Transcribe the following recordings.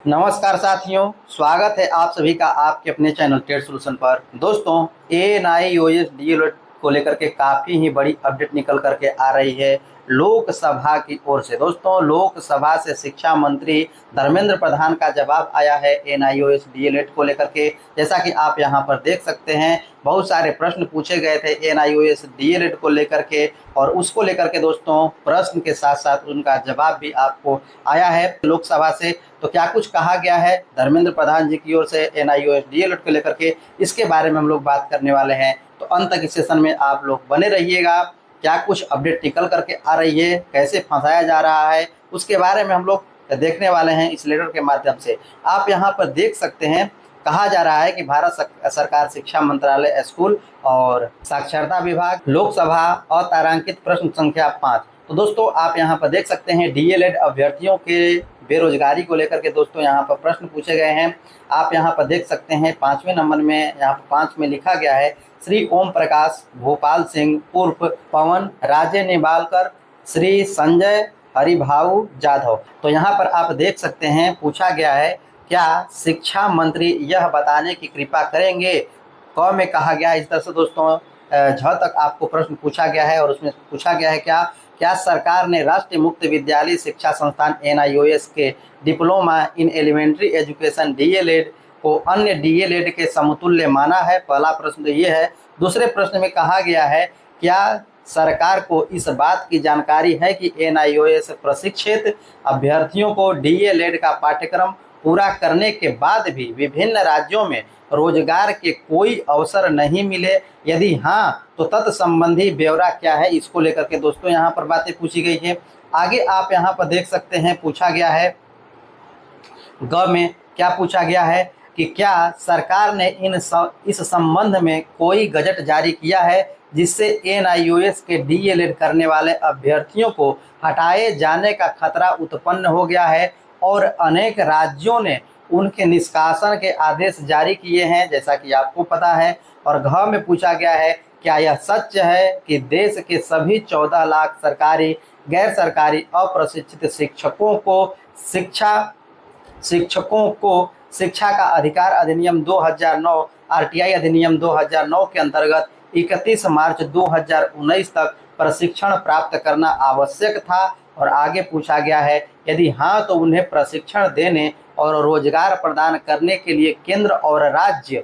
नमस्कार साथियों, स्वागत है आप सभी का आपके अपने चैनल टेट सॉल्यूशन पर। दोस्तों, एएनआईओएस डीएलएड को लेकर के काफ़ी ही बड़ी अपडेट निकल करके आ रही है लोकसभा की ओर से। दोस्तों, लोकसभा से शिक्षा मंत्री धर्मेंद्र प्रधान का जवाब आया है एएनआईओएस डीएलएड को लेकर के। जैसा कि आप यहां पर देख सकते हैं, बहुत सारे प्रश्न पूछे गए थे एएनआईओएस डीएलएड को लेकर के, और उसको लेकर के दोस्तों प्रश्न के साथ साथ उनका जवाब भी आपको आया है लोकसभा से। तो क्या कुछ कहा गया है धर्मेंद्र प्रधान जी की ओर से एएनआईओएस डीएलएड को लेकर के, इसके बारे में हम लोग बात करने वाले हैं। तो अंत तक इस सेशन में आप लोग बने रहिएगा। क्या कुछ अपडेट निकल करके आ रही है, कैसे फंसाया जा रहा है, उसके बारे में हम लोग देखने वाले हैं इस लेटर के माध्यम से। आप यहाँ पर देख सकते हैं, कहा जा रहा है कि भारत सरकार शिक्षा मंत्रालय स्कूल और साक्षरता विभाग लोकसभा अतारांकित प्रश्न संख्या 5। तो दोस्तों, आप यहाँ पर देख सकते हैं डीएलएड अभ्यर्थियों के बेरोजगारी को लेकर के दोस्तों यहाँ पर प्रश्न पूछे गए हैं। आप यहाँ पर देख सकते हैं 5वें नंबर में, यहाँ पर 5 में लिखा गया है श्री ओम प्रकाश भोपाल सिंह उर्फ पवन राजे निबालकर श्री संजय हरिभाऊ जाधव। तो यहाँ पर आप देख सकते हैं पूछा गया है, क्या शिक्षा मंत्री यह बताने की कृपा करेंगे। क में कहा गया है इस तरह से दोस्तों, झ तक आपको प्रश्न पूछा गया है, और उसमें पूछा गया है क्या सरकार ने राष्ट्रीय मुक्त विद्यालय शिक्षा संस्थान एनआईओएस के diploma in elementary education DElEd को अन्य डीएलएड के समतुल्य माना है। पहला प्रश्न तो ये है। दूसरे प्रश्न में कहा गया है, क्या सरकार को इस बात की जानकारी है कि एनआईओएस प्रशिक्षित अभ्यर्थियों को डीएलएड का पाठ्यक्रम पूरा करने के बाद भी विभिन्न राज्यों में रोजगार के कोई अवसर नहीं मिले, यदि हाँ तो तत्संबंधी ब्यौरा क्या है। इसको लेकर के दोस्तों यहाँ पर बातें पूछी गई है। आगे आप यहाँ पर देख सकते हैं पूछा गया है, ग में क्या पूछा गया है कि क्या सरकार ने इस संबंध में कोई गजट जारी किया है जिससे एनआईओएस के डीएलएड करने वाले अभ्यर्थियों को हटाए जाने का खतरा उत्पन्न हो गया है और अनेक राज्यों ने उनके निष्कासन के आदेश जारी किए हैं, जैसा कि आपको पता है। और घ में पूछा गया है, क्या यह सच है कि देश के सभी 14 लाख सरकारी गैर सरकारी अप्रशिक्षित शिक्षकों को शिक्षा का अधिकार अधिनियम 2009 आरटीआई अधिनियम 2009 के अंतर्गत 31 मार्च 2019 तक प्रशिक्षण प्राप्त करना आवश्यक था। और आगे पूछा गया है, यदि हाँ तो उन्हें प्रशिक्षण देने और रोजगार प्रदान करने के लिए केंद्र और राज्य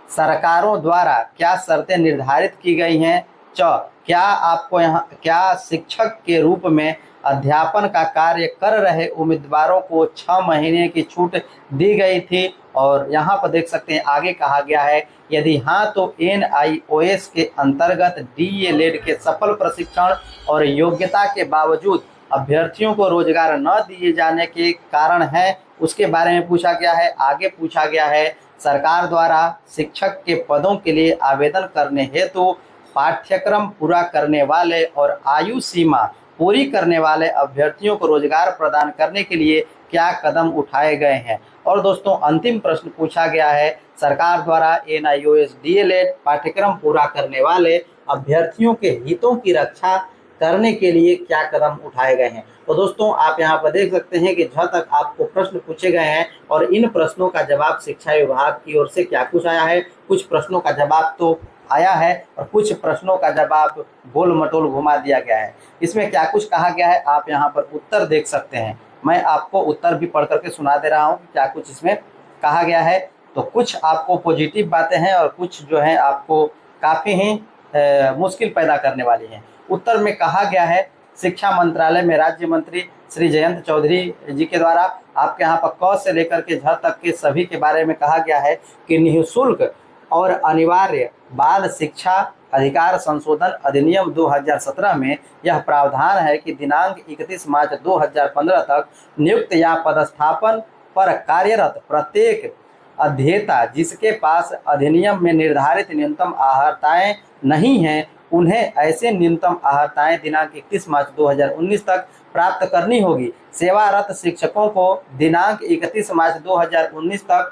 सरकारों द्वारा क्या शर्तें निर्धारित की गई हैं। क्या शिक्षक के रूप में अध्यापन का कार्य कर रहे उम्मीदवारों को 6 महीने की छूट दी गई थी। और यहाँ पर देख सकते हैं आगे कहा गया है, यदि हाँ तो एनआईओएस के अंतर्गत डीएलएड के सफल प्रशिक्षण और योग्यता के बावजूद अभ्यर्थियों को रोजगार न दिए जाने के कारण है, उसके बारे में पूछा गया है। आगे पूछा गया है, सरकार द्वारा शिक्षक के पदों के लिए आवेदन करने हेतु पाठ्यक्रम पूरा करने वाले और आयु सीमा पूरी करने वाले अभ्यर्थियों को रोजगार प्रदान करने के लिए क्या कदम उठाए गए हैं। और दोस्तों, अंतिम प्रश्न पूछा गया है, सरकार द्वारा एनआईओएस डीएलएड पाठ्यक्रम पूरा करने वाले अभ्यर्थियों के हितों की रक्षा करने के लिए क्या कदम उठाए गए हैं। तो दोस्तों, आप यहाँ पर देख सकते हैं कि जहाँ तक आपको प्रश्न पूछे गए हैं, और इन प्रश्नों का जवाब शिक्षा विभाग की ओर से क्या कुछ आया है। कुछ प्रश्नों का जवाब तो आया है और कुछ प्रश्नों का जवाब गोल मटोल घुमा दिया गया है। इसमें क्या कुछ कहा गया है, आप यहाँ पर उत्तर देख सकते हैं। मैं आपको उत्तर भी पढ़ करके सुना दे रहा हूँ कि क्या कुछ इसमें कहा गया है। तो कुछ आपको पॉजिटिव बातें हैं और कुछ जो है आपको काफ़ी ही मुश्किल पैदा करने वाली हैं। उत्तर में कहा गया है, शिक्षा मंत्रालय में राज्य मंत्री श्री जयंत चौधरी जी के द्वारा आपके यहाँ पर क से लेकर के झ तक के सभी के बारे में कहा गया है कि निःशुल्क और अनिवार्य बाल शिक्षा अधिकार संशोधन अधिनियम 2017 में यह प्रावधान है कि दिनांक 31 मार्च 2015 तक नियुक्त या पदस्थापन पर कार्यरत प्रत्येक अध्येता जिसके पास अधिनियम में निर्धारित न्यूनतम अर्हताएं नहीं हैं, उन्हें ऐसे न्यूनतम अर्हताएं दिनांक 31 मार्च 2019 तक प्राप्त करनी होगी। सेवारत शिक्षकों को दिनांक 31 मार्च 2019 तक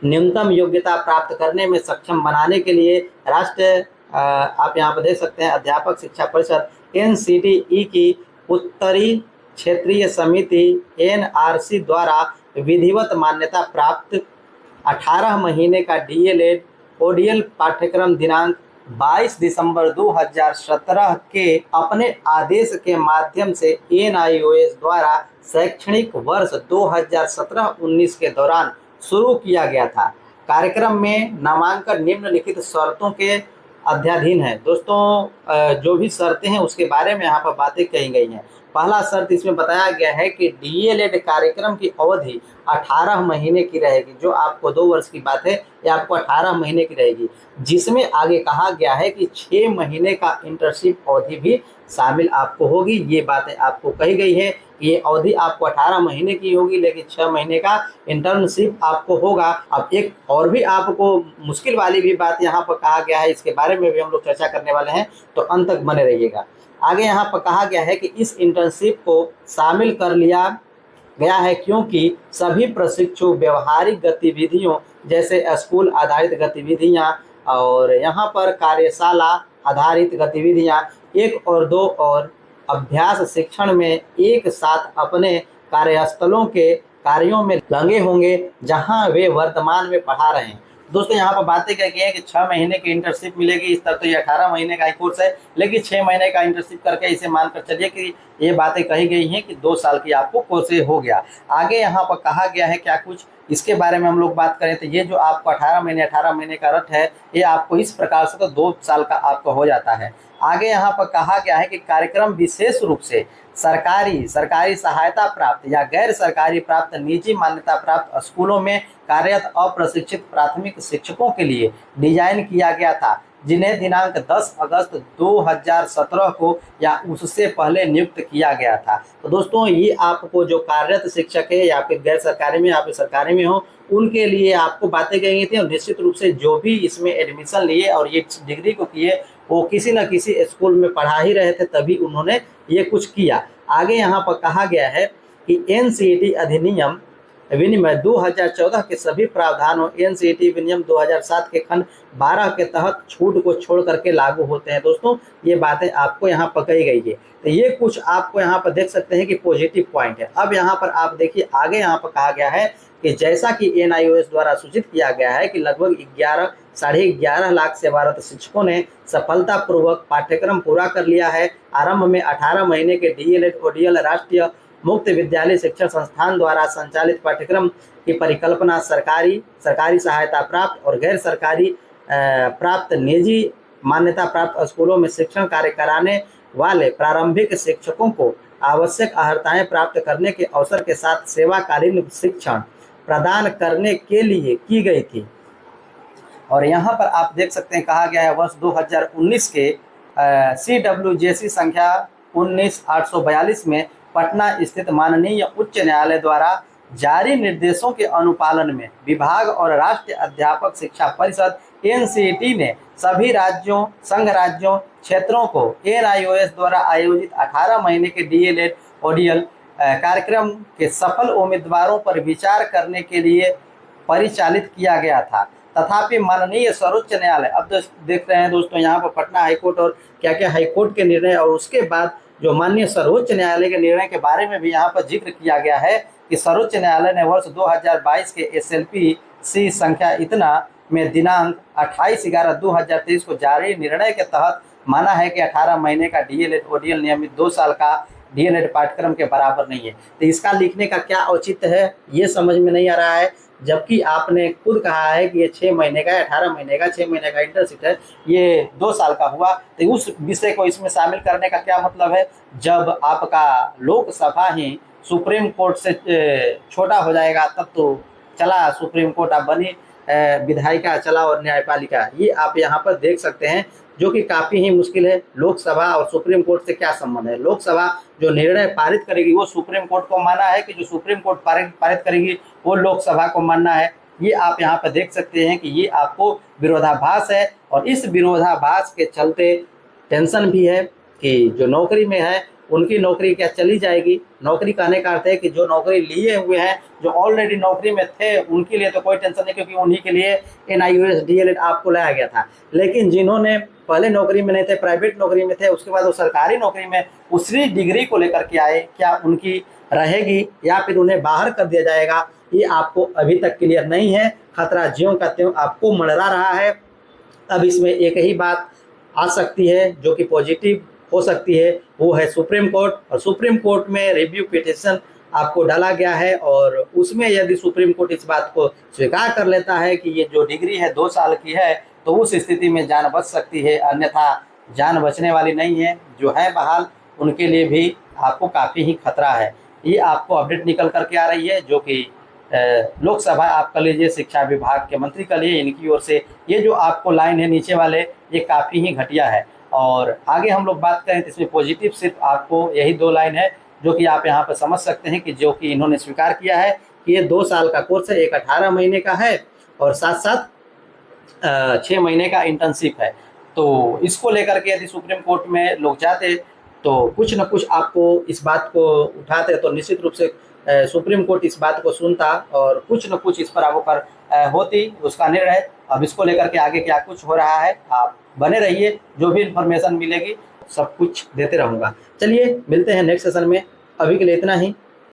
न्यूनतम योग्यता प्राप्त करने में सक्षम बनाने के लिए राष्ट्रीय आप यहाँ पर देख सकते हैं अध्यापक शिक्षा परिषद एनसीटीई की उत्तरी क्षेत्रीय समिति एनआरसी द्वारा विधिवत मान्यता प्राप्त 18 महीने का डीएलएड ओडीएल पाठ्यक्रम दिनांक 22 दिसंबर 2017 के अपने आदेश के माध्यम से एनआईओएस द्वारा शैक्षणिक वर्ष 2017-19 के दौरान शुरू किया गया था। कार्यक्रम में नामांकन निम्नलिखित शर्तों के अध्याधीन है। दोस्तों जो भी शर्तें हैं उसके बारे में यहाँ पर बातें कही गई हैं। पहला शर्त इसमें बताया गया है कि डीएलएड कार्यक्रम की अवधि 18 महीने की रहेगी। जो आपको 2 वर्ष की बात है ये आपको 18 महीने की रहेगी, जिसमें आगे कहा गया है कि 6 महीने का इंटर्नशिप अवधि भी शामिल आपको होगी। ये बातें आपको कही गई है कि ये अवधि आपको 18 महीने की होगी, लेकिन 6 महीने का इंटर्नशिप आपको होगा। अब एक और भी आपको मुश्किल वाली भी बात यहाँ पर कहा गया है, इसके बारे में भी हम लोग चर्चा करने वाले हैं, तो अंत तक बने रहिएगा। आगे यहाँ पर कहा गया है कि इस इंटर्नशिप को शामिल कर लिया गया है क्योंकि सभी प्रशिक्षु व्यवहारिक गतिविधियों जैसे स्कूल आधारित गतिविधियाँ और यहाँ पर कार्यशाला आधारित गतिविधियाँ 1 और 2 और अभ्यास शिक्षण में एक साथ अपने कार्यस्थलों के कार्यों में लगे होंगे जहां वे वर्तमान में पढ़ा रहे हैं। दोस्तों यहाँ पर बातें क्या की है कि 6 महीने की इंटर्नशिप मिलेगी। इस तरह तो ये 18 महीने का ही कोर्स है, लेकिन 6 महीने का इंटर्नशिप करके इसे मानकर चलिए कि ये बातें कही गई हैं कि 2 साल की आपको कोर्स हो गया। आगे यहाँ पर कहा गया है क्या कुछ, इसके बारे में हम लोग बात करें तो ये जो आपको 18 महीने का रट है ये आपको इस प्रकार से तो 2 साल का आपका हो जाता है। आगे यहाँ पर कहा गया है कि कार्यक्रम विशेष रूप से सरकारी सहायता प्राप्त या गैर सरकारी प्राप्त निजी मान्यता प्राप्त स्कूलों में कार्यरत अप्रशिक्षित प्राथमिक शिक्षकों के लिए डिजाइन किया गया था, जिन्हें दिनांक 10 अगस्त 2017 को या उससे पहले नियुक्त किया गया था। तो दोस्तों ये आपको जो कार्यरत शिक्षक है या फिर गैर सरकारी में या फिर सरकारी में हो, उनके लिए आपको बातें कही थी। और निश्चित रूप से जो भी इसमें एडमिशन लिए और ये डिग्री को किए वो किसी न किसी स्कूल में पढ़ा ही रहे थे, तभी उन्होंने ये कुछ किया। आगे यहाँ पर कहा गया है कि एनसीईटी अधिनियम विनिमय 2014 के सभी प्रावधानों एनसीईटी विनियम 2007 के खंड 12 के तहत छूट को छोड़ करके लागू होते हैं। दोस्तों ये बातें आपको यहाँ पर कही गई है, तो ये कुछ आपको यहाँ पर देख सकते हैं कि पॉजिटिव पॉइंट है। अब यहाँ पर आप देखिए आगे यहाँ पर कहा गया है कि जैसा कि एनआईओएस द्वारा सूचित किया गया है कि लगभग 11.5 लाख सेवारत शिक्षकों ने सफलतापूर्वक पाठ्यक्रम पूरा कर लिया है। आरंभ में 18 महीने के डीएलएड ओडीएल राष्ट्रीय मुक्त विद्यालय शिक्षण संस्थान द्वारा संचालित पाठ्यक्रम की परिकल्पना सरकारी सहायता प्राप्त और गैर सरकारी प्राप्त निजी मान्यता प्राप्त स्कूलों में शिक्षण कार्य कराने वाले प्रारंभिक शिक्षकों को आवश्यक अर्हताएं प्राप्त करने के अवसर के साथ सेवाकालीन शिक्षण प्रदान करने के लिए की गई थी। और यहाँ पर आप देख सकते हैं कहा गया है वर्ष 2019 के CWJC संख्या 19/842 में पटना स्थित माननीय उच्च न्यायालय द्वारा जारी निर्देशों के अनुपालन में विभाग और राष्ट्रीय अध्यापक शिक्षा परिषद एनसीईटी ने सभी राज्यों संघ राज्यों क्षेत्रों को एनआईओएस द्वारा आयोजित 18 महीने के डीएलएड ओडीएल कार्यक्रम के सफल उम्मीदवारों पर विचार करने के लिए परिचालित किया गया था। तथापि माननीय सर्वोच्च न्यायालय, अब देख रहे हैं दोस्तों यहाँ पर पटना हाईकोर्ट और क्या क्या हाईकोर्ट के निर्णय और उसके बाद जो माननीय सर्वोच्च न्यायालय के निर्णय के बारे में भी यहाँ पर जिक्र किया गया है कि सर्वोच्च न्यायालय ने वर्ष 2022 के SLPC संख्या इतना में दिनांक 28/11/2023 को जारी निर्णय के तहत माना है कि 18 महीने का डीएलएड ओडीएल नियमित 2 साल का डीएलएड पाठ्यक्रम के बराबर नहीं है। तो इसका लिखने का क्या औचित्य है ये समझ में नहीं आ रहा है, जबकि आपने खुद कहा है कि ये 6 महीने का 18 महीने का 6 महीने का इंटर्नशिप है, ये 2 साल का हुआ। तो उस विषय को इसमें शामिल करने का क्या मतलब है, जब आपका लोकसभा ही सुप्रीम कोर्ट से छोटा हो जाएगा तब तो चला सुप्रीम कोर्ट, आप बनी विधायिका चला और न्यायपालिका। ये आप यहाँ पर देख सकते हैं जो कि काफ़ी ही मुश्किल है। लोकसभा और सुप्रीम कोर्ट से क्या संबंध है, लोकसभा जो निर्णय पारित करेगी वो सुप्रीम कोर्ट को मानना है कि जो सुप्रीम कोर्ट पारित करेगी वो लोकसभा को मानना है। ये आप यहाँ पर देख सकते हैं कि ये आपको विरोधाभास है, और इस विरोधाभास के चलते टेंशन भी है कि जो नौकरी में है उनकी नौकरी क्या चली जाएगी। नौकरी कहने का अर्थ है कि जो नौकरी लिए हुए हैं, जो ऑलरेडी नौकरी में थे, उनके लिए तो कोई टेंशन नहीं, क्योंकि उन्हीं के लिए एनआईओएस डीएलएड आपको लाया गया था। लेकिन जिन्होंने पहले नौकरी में नहीं थे, प्राइवेट नौकरी में थे, उसके बाद वो सरकारी नौकरी में उसी डिग्री को लेकर के आए, क्या उनकी रहेगी या फिर उन्हें बाहर कर दिया जाएगा, ये आपको अभी तक क्लियर नहीं है। खतरा ज्यों का त्यों आपको मंडरा रहा है। अब इसमें एक ही बात आ सकती है जो कि पॉजिटिव हो सकती है, वो है सुप्रीम कोर्ट। और सुप्रीम कोर्ट में रिव्यू पिटिशन आपको डाला गया है, और उसमें यदि सुप्रीम कोर्ट इस बात को स्वीकार कर लेता है कि ये जो डिग्री है 2 साल की है, तो उस स्थिति में जान बच सकती है, अन्यथा जान बचने वाली नहीं है। जो है बहाल, उनके लिए भी आपको काफ़ी ही खतरा है। ये आपको अपडेट निकल करके आ रही है, जो कि लोकसभा आप कह लीजिए शिक्षा विभाग के मंत्री कह लीजिए, इनकी ओर से ये जो आपको लाइन है नीचे वाले, ये काफ़ी ही घटिया है। और आगे हम लोग बात करें तो इसमें पॉजिटिव सिर्फ आपको यही 2 लाइन है जो कि आप यहाँ पर समझ सकते हैं कि जो कि इन्होंने स्वीकार किया है कि ये 2 साल का कोर्स है, एक 18 महीने का है और साथ साथ 6 महीने का इंटर्नशिप है। तो इसको लेकर के यदि सुप्रीम कोर्ट में लोग जाते तो कुछ न कुछ आपको इस बात को उठाते, तो निश्चित रूप से सुप्रीम कोर्ट इस बात को सुनता और कुछ न कुछ इस पर अब पर होती उसका निर्णय। अब इसको लेकर के आगे क्या कुछ हो रहा है, आप बने रहिए, जो भी इन्फॉर्मेशन मिलेगी सब कुछ देते रहूँगा। चलिए मिलते हैं नेक्स्ट सेशन में, अभी के लिए इतना ही।